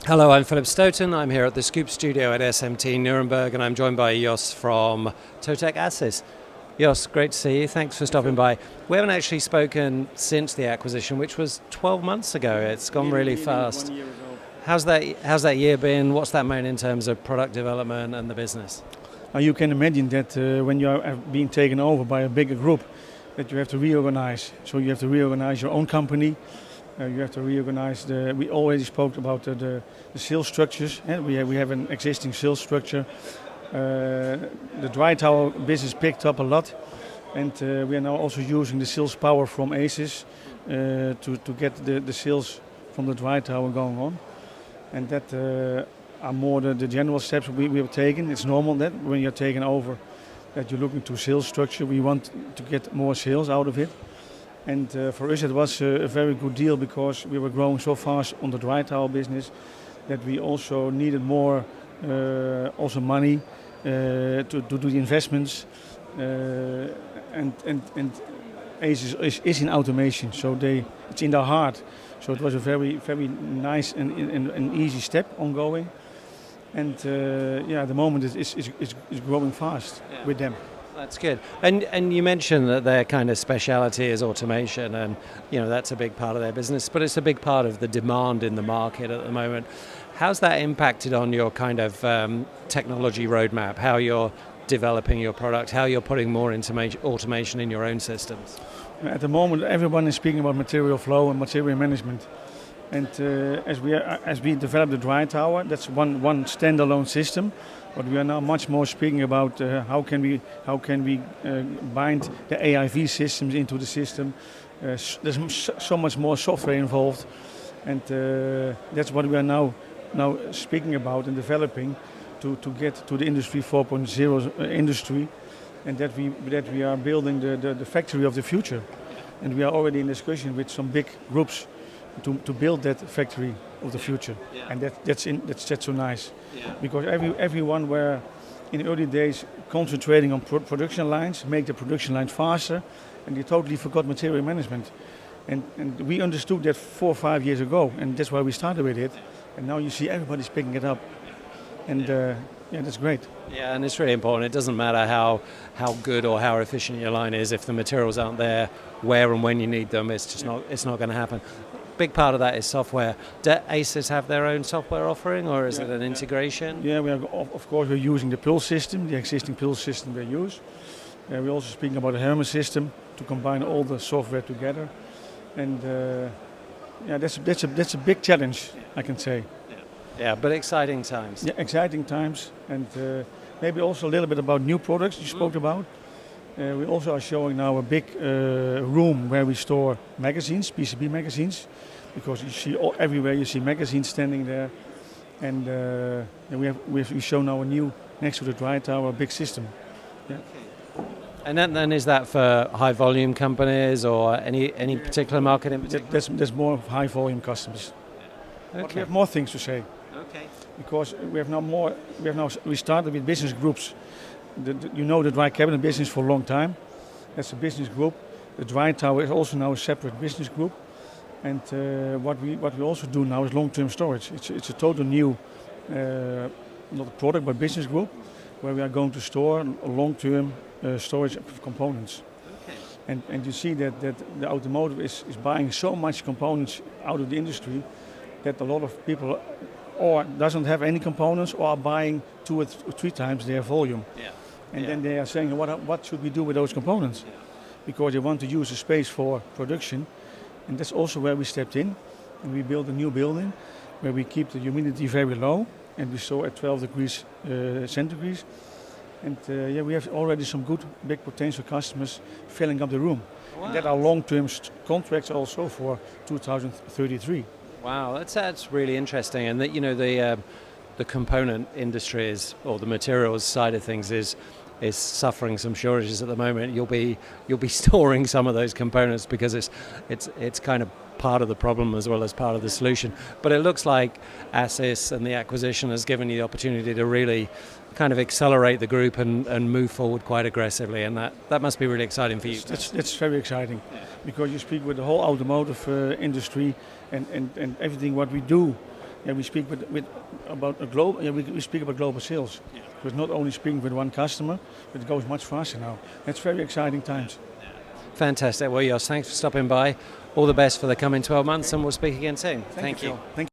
Hello, I'm Philip Stoten. I'm here at the Scoop studio at SMT Nuremebrg, and I'm joined by Jos from Totech ASYS. Jos, great to see you. Thanks for stopping by. We haven't actually spoken since the acquisition, which was 12 months ago. It's gone really fast. 1 year ago. How's that year been? What's that meant in terms of product development and the business? Now you can imagine that when you are being taken over by a bigger group, that you have to reorganize. So you have to reorganize your own company. You have to reorganize we already spoke about the sales structures. We have an existing sales structure. The dry towel business picked up a lot, and we are now also using the sales power from ASYS to get the sales from the dry towel going on. And that are more the general steps we have taken. It's normal that when you're taken over, that you look into sales structure. We want to get more sales out of it. And for us it was a very good deal because we were growing so fast on the dry towel business that we also needed more also money to do the investments. And ASYS is in automation, so it's in their heart. So it was a very, very nice and easy step ongoing. And at the moment it's growing fast with them. That's good. And you mentioned that their kind of speciality is automation, and that's a big part of their business, but it's a big part of the demand in the market at the moment. How's that impacted on your kind of technology roadmap, how you're developing your product, how you're putting more automation in your own systems? At the moment everyone is speaking about material flow and material management. And as we develop the dry tower, that's one standalone system. But we are now much more speaking about how can we bind the AIV systems into the system. There's so much more software involved, and that's what we are now speaking about and developing to get to the Industry 4.0 industry, and that we are building the factory of the future. And we are already in discussion with some big groups to build that factory of the future. Yeah. And that's so nice. Yeah. Because everyone were in the early days concentrating on production lines, make the production lines faster, and they totally forgot material management. And we understood that 4 or 5 years ago, and that's why we started with it. And now you see everybody's picking it up, and that's great. Yeah, and it's really important. It doesn't matter how good or how efficient your line is if the materials aren't there where and when you need them. It's just not going to happen. Big part of that is software. Do ASYS have their own software offering, or is it an integration? Yeah, of course we're using the Pulse system, the existing Pulse system we use. We're also speaking about the Hermes system to combine all the software together. And that's a big challenge, I can say. Yeah, but exciting times. Yeah, exciting times, and maybe also a little bit about new products you spoke about. We also are showing now a big room where we store magazines, PCB magazines, because you see everywhere you see magazines standing there, and we show now a new next to the dry tower big system. Yeah. Okay. And then is that for high volume companies or any particular market in particular? There's more high volume customers. Okay. But we have more things to say. Okay. Because we started with business groups. The dry cabinet business for a long time. That's a business group. The dry tower is also now a separate business group. And what we also do now is long-term storage. It's a total new, not a product, but business group, where we are going to store long-term storage of components. Okay. And you see that the automotive is buying so much components out of the industry that a lot of people or doesn't have any components or are buying 2 or 3 times their volume. Yeah. And then they are saying, what should we do with those components? Yeah. Because they want to use the space for production. And that's also where we stepped in. And we built a new building where we keep the humidity very low. And we store at 12 degrees centigrade. And we have already some good big potential customers filling up the room. Wow. And that are long-term contracts also for 2033. Wow, that's really interesting. And that the component industry or the materials side of things is suffering some shortages at the moment. You'll be storing some of those components because it's kind of part of the problem as well as part of the solution. But it looks like ASYS and the acquisition has given you the opportunity to really kind of accelerate the group and move forward quite aggressively, and that must be really exciting for you. That's very exciting, because you speak with the whole automotive industry and everything what we do yeah, we speak about a global. Yeah, we speak about global sales. Yeah. Because not only speaking with one customer, but it goes much faster now. It's very exciting times. Fantastic. Well, Jos, thanks for stopping by. All the best for the coming 12 months, and we'll speak again soon. Thank you. Phil. Thank you.